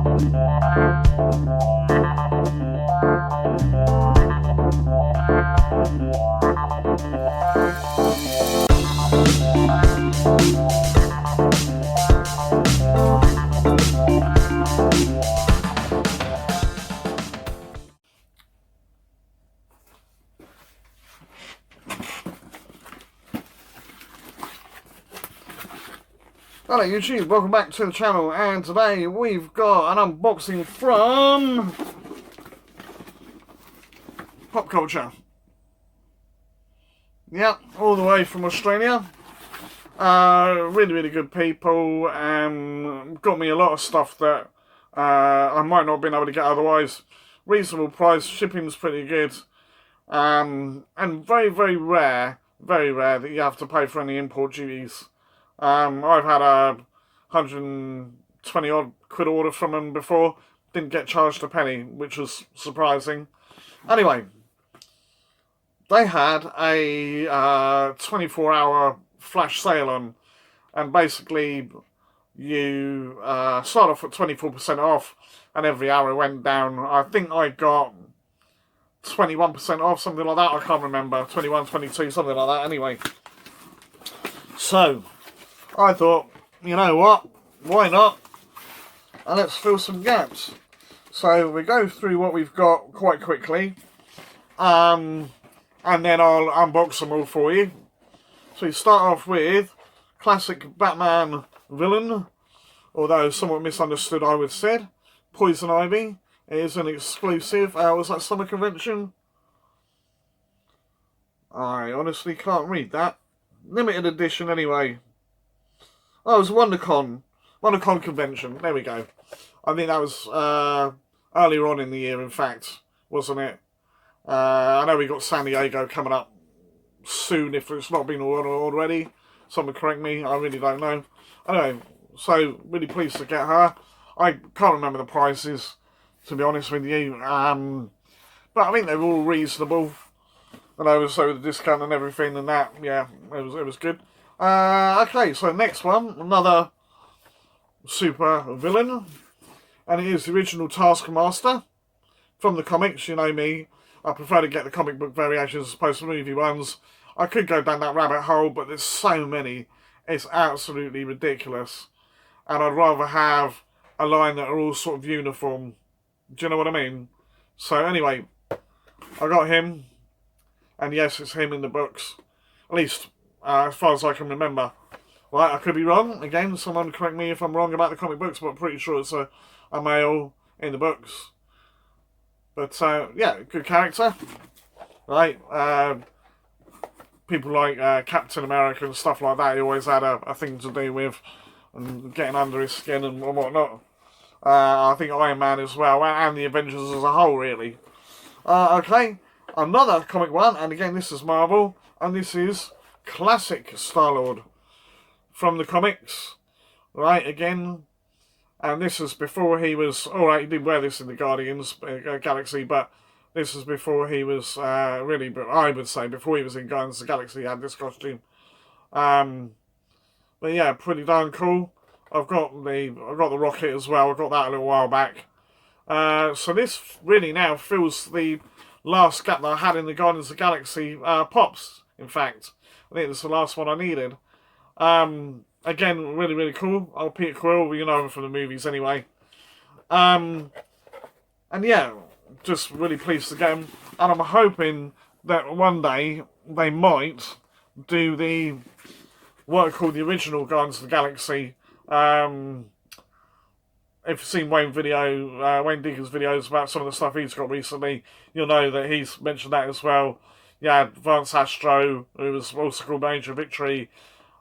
Hello YouTube, welcome back to the channel, and today we've got an unboxing from Popcultcha. Yep, all the way from Australia. Really good people, got me a lot of stuff that I might not have been able to get otherwise. Reasonable price, shipping's pretty good, and very rare that you have to pay for any import duties. I've had a 120 odd quid order from them before, didn't get charged a penny, which was surprising. Anyway, they had a 24-hour flash sale on, and basically you start off at 24% off, and every hour it went down. I think I got 21% off, something like that. I can't remember, 21, 22, something like that. Anyway, so I thought, you know what, why not, and let's fill some gaps. So we go through what we've got quite quickly, and then I'll unbox them all for you. So we start off with classic Batman villain, although somewhat misunderstood I would say, Poison Ivy. It is an exclusive. Was that Summer Convention? I honestly can't read that. Limited edition anyway. Oh, it was WonderCon convention. There we go. I think that was earlier on in the year, in fact, wasn't it? I know we got San Diego coming up soon, if it's not been ordered already. Someone correct me, I really don't know. Anyway, so really pleased to get her. I can't remember the prices, to be honest with you. But I think they were all reasonable. And so the discount and everything and that, yeah, it was good. Okay, so next one, another super villain, and it is the original Taskmaster from the comics. You know me, I prefer to get the comic book variations as opposed to movie ones. I could go down that rabbit hole, but there's so many, it's absolutely ridiculous, and I'd rather have a line that are all sort of uniform. Do you know what I mean? So anyway, I got him, and yes, it's him in the books, at least as far as I can remember. Right, I could be wrong. Again, someone correct me if I'm wrong about the comic books, but I'm pretty sure it's a male in the books. But, yeah, good character. Right, people like Captain America and stuff like that, he always had a thing to do with and getting under his skin and whatnot. I think Iron Man as well, and the Avengers as a whole, really. Okay, another comic one, and again, this is Marvel, and this is classic Star-Lord from the comics, right, again, and this is before he was, alright, he did wear this in the Guardians Galaxy, but this is before he was, really, but I would say, before he was in Guardians of the Galaxy, he had this costume. But yeah, pretty darn cool. I've got the rocket as well, I got that a little while back. So this really now fills the last gap that I had in the Guardians of the Galaxy pops, in fact. I think this is the last one I needed. Again, really cool. Oh, Peter Quill, you know him from the movies anyway. And yeah, just really pleased to get him. And I'm hoping that one day they might do what I call the original Guardians of the Galaxy. If you've seen Wayne Digger's videos about some of the stuff he's got recently, you'll know that he's mentioned that as well. Yeah, Vance Astro, who was also called Major Victory,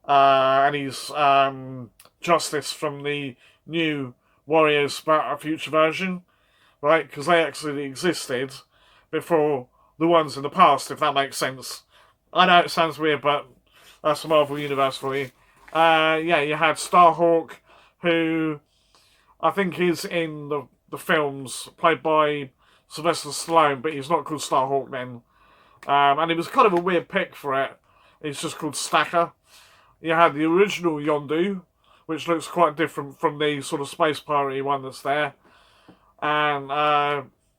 and he's Justice from the new Warriors Future version, right? Because they actually existed before the ones in the past, if that makes sense. I know it sounds weird, but that's the Marvel Universe for you. Yeah, you had Starhawk, who I think is in the films, played by Sylvester Stallone, but he's not called Starhawk then. And it was kind of a weird pick for it. It's just called Stacker. You had the original Yondu, which looks quite different from the sort of space pirate one that's there. and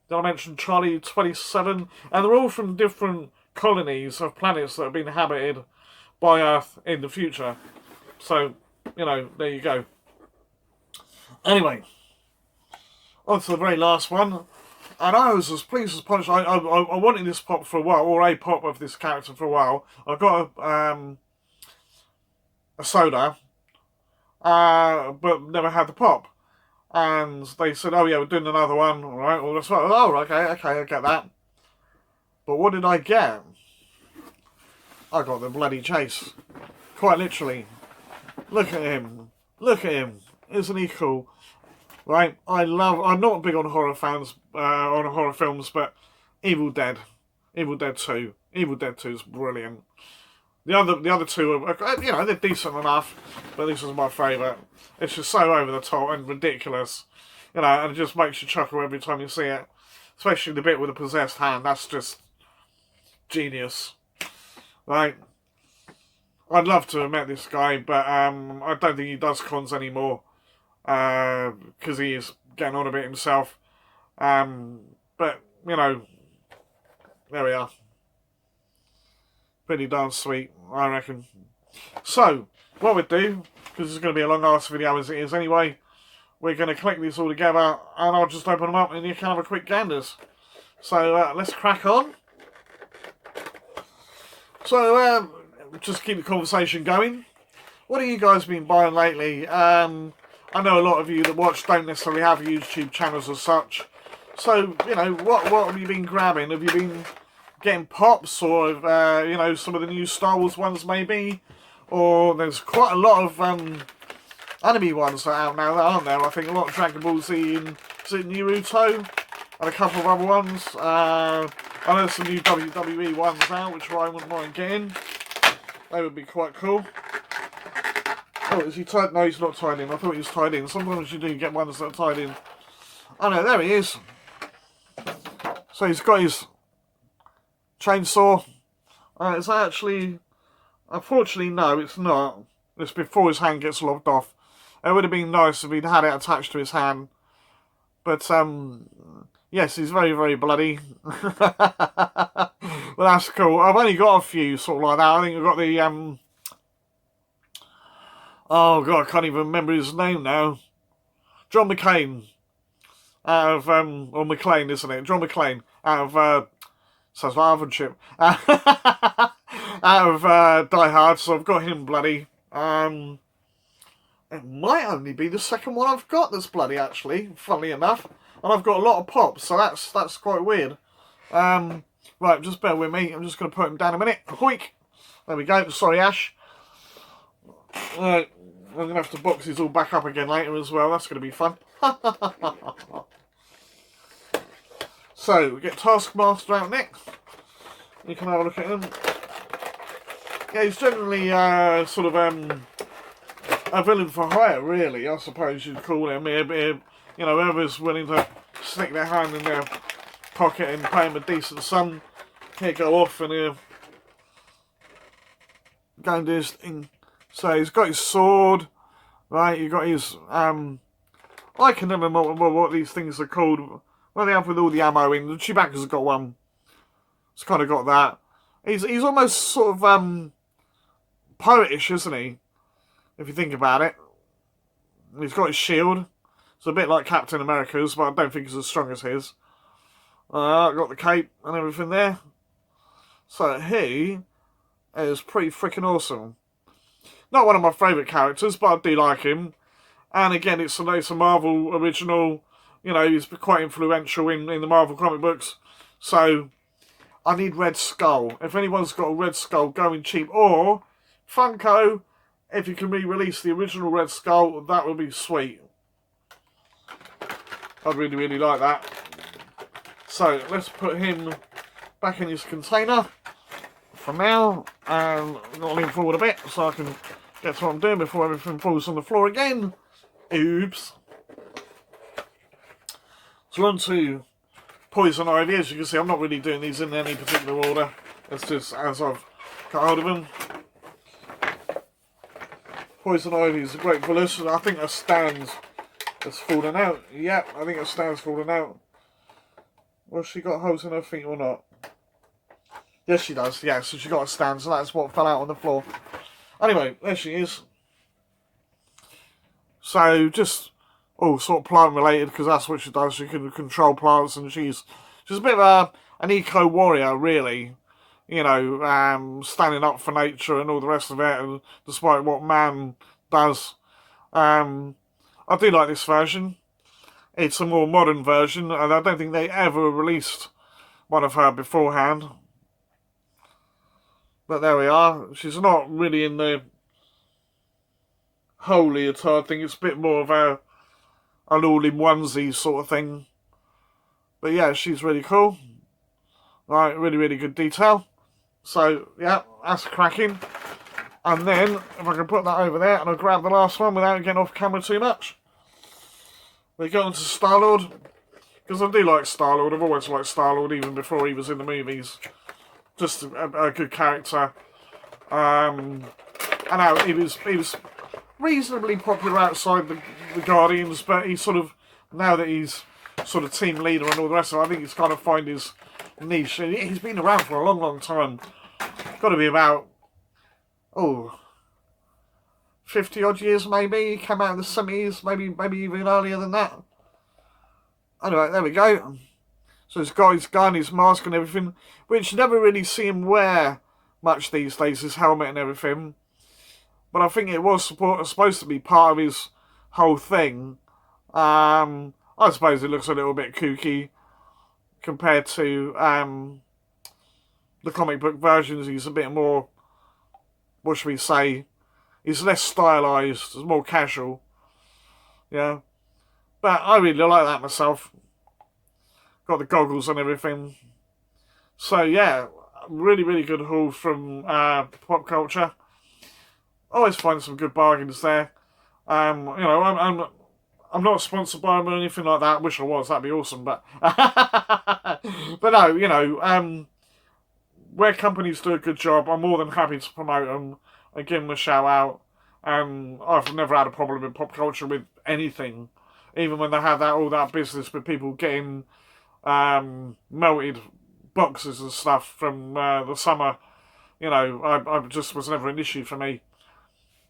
did I mention Charlie 27? And they're all from different colonies of planets that have been inhabited by Earth in the future. So, you know, there you go. Anyway, on to the very last one. And I was as pleased as punch. I wanted this pop for a while, or a pop of this character for a while. I got a soda, but never had the pop. And they said, "Oh yeah, we're doing another one." All right, well that's right. Oh, okay, I get that. But what did I get? I got the bloody Chase. Quite literally. Look at him. Look at him. Isn't he cool? Right, I'm not big on horror fans, on horror films, but Evil Dead 2. Evil Dead 2 is brilliant. The other two are, you know, they're decent enough, but this is my favourite. It's just so over the top and ridiculous, you know, and it just makes you chuckle every time you see it. Especially the bit with the possessed hand, that's just genius. Right? I'd love to have met this guy, but I don't think he does cons anymore. Because he is getting on a bit himself. But, you know, there we are. Pretty darn sweet, I reckon. So, what we'll do, because it's going to be a long ass video as it is anyway, we're going to collect these all together, and I'll just open them up and you can have a quick ganders. So, let's crack on. So, just keep the conversation going. What have you guys been buying lately? I know a lot of you that watch don't necessarily have YouTube channels as such. So, you know, what have you been grabbing? Have you been getting pops or, you know, some of the new Star Wars ones maybe? Or there's quite a lot of anime ones that are out now, aren't there? I think a lot of Dragon Ball Z and Naruto and a couple of other ones. I know there's some new WWE ones out, which I wouldn't mind getting. They would be quite cool. Oh, is he tied? No, he's not tied in. I thought he was tied in. Sometimes you do get ones that are tied in. Oh no, there he is. So he's got his chainsaw. It's actually, unfortunately, no, it's not. It's before his hand gets lopped off. It would have been nice if he'd had it attached to his hand. But, yes, he's very, very bloody. Well, that's cool. I've only got a few sort of like that. I think I've got the, oh god, I can't even remember his name now. John McClane. Out of, or McClane, isn't it? John McClane. Out of, sounds like oven chip. Out of, Die Hard, so I've got him bloody. It might only be the second one I've got that's bloody, actually, funnily enough. And I've got a lot of pops, so that's quite weird. Right, just bear with me. I'm just going to put him down a minute. Hoik! There we go. Sorry, Ash. Right, I'm going to have to box these all back up again later as well. That's going to be fun. So, we get Taskmaster out next. You can have a look at him. Yeah, he's generally sort of a villain for hire, really, I suppose you'd call him. You know, whoever's willing to stick their hand in their pocket and pay him a decent sum, he'll go off and he'll go and do his thing. So he's got his sword, right, you've got his, I can never remember what these things are called. Well, they have with all the ammo in. The Chewbacca's got one. It's kind of got that. He's almost sort of, poetish, isn't he? If you think about it. He's got his shield. It's a bit like Captain America's, but I don't think it's as strong as his. Got the cape and everything there. So he is pretty freaking awesome. Not one of my favourite characters, but I do like him. And again, it's a Marvel original. You know, he's quite influential in the Marvel comic books. So I need Red Skull. If anyone's got a Red Skull going cheap, or Funko, if you can re-release the original Red Skull, that would be sweet. I'd really, really like that. So let's put him back in his container for now. And I'm going to lean forward a bit so I can get to what I'm doing before everything falls on the floor again. Oops. So on to Poison Ivy. As you can see, I'm not really doing these in any particular order. It's just as I've got hold of them. Poison Ivy is a great villain. I think that stands It's fallen out. Yep, I think her stand's fallen out. Well, she got holes in her feet or not? Yes, she does. Yeah, so she got a stand, so that's what fell out on the floor. Anyway, there she is. So, just all sort of plant related, because that's what she does. She can control plants, and she's a bit of an eco warrior, really. You know, standing up for nature and all the rest of it, and despite what man does. I do like this version. It's a more modern version, and I don't think they ever released one of her beforehand. But there we are. She's not really in the holy at all. I think it's a bit more of an all-in-onesie sort of thing. But yeah, she's really cool. Right, really, really good detail. So, yeah, that's cracking. And then, if I can put that over there, and I'll grab the last one without getting off camera too much. We go on to Star-Lord. Because I do like Star-Lord. I've always liked Star-Lord, even before he was in the movies. Just a good character. I know he was reasonably popular outside the Guardians, but he's sort of, now that he's sort of team leader and all the rest of it, I think he's kind of found his niche. He's been around for a long, long time. Got to be about, 50 odd years maybe. He came out in the 70s, maybe even earlier than that. Anyway, there we go. So he's got his gun, his mask and everything, which you never really see him wear much these days, his helmet and everything. But I think it was supposed to be part of his whole thing. I suppose it looks a little bit kooky compared to the comic book versions. He's a bit more, what should we say, he's less stylised, it's more casual. Yeah. But I really like that myself. Got the goggles and everything. So yeah, really, really good haul from Popcultcha. Always find some good bargains there. You know, I'm not sponsored by them or anything like that. Wish I was, that'd be awesome. But but no, you know, where companies do a good job, I'm more than happy to promote them and give them a shout out. I've never had a problem with Popcultcha with anything, even when they have all that business with people getting melted boxes and stuff from the summer. You know, I just was never an issue for me.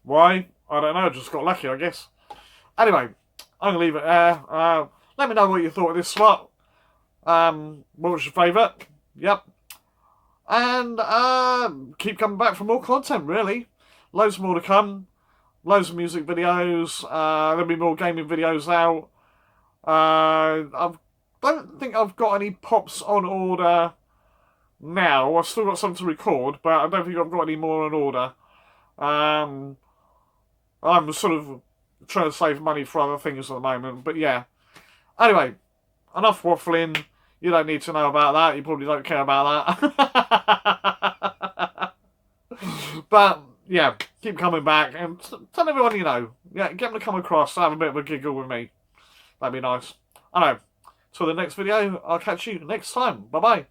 Why? I don't know, just got lucky, I guess. Anyway, I'm going to leave it there. Let me know what you thought of this slot. What was your favourite? Yep. And keep coming back for more content, really. Loads more to come. Loads of music videos. There'll be more gaming videos out. I don't think I've got any pops on order now. I've still got some to record, but I don't think I've got any more on order. I'm sort of trying to save money for other things at the moment, but yeah. Anyway, enough waffling. You don't need to know about that. You probably don't care about that. But yeah, keep coming back and tell everyone you know. Yeah, get them to come across, have a bit of a giggle with me. That'd be nice. I know. Till the next video, I'll catch you next time. Bye bye.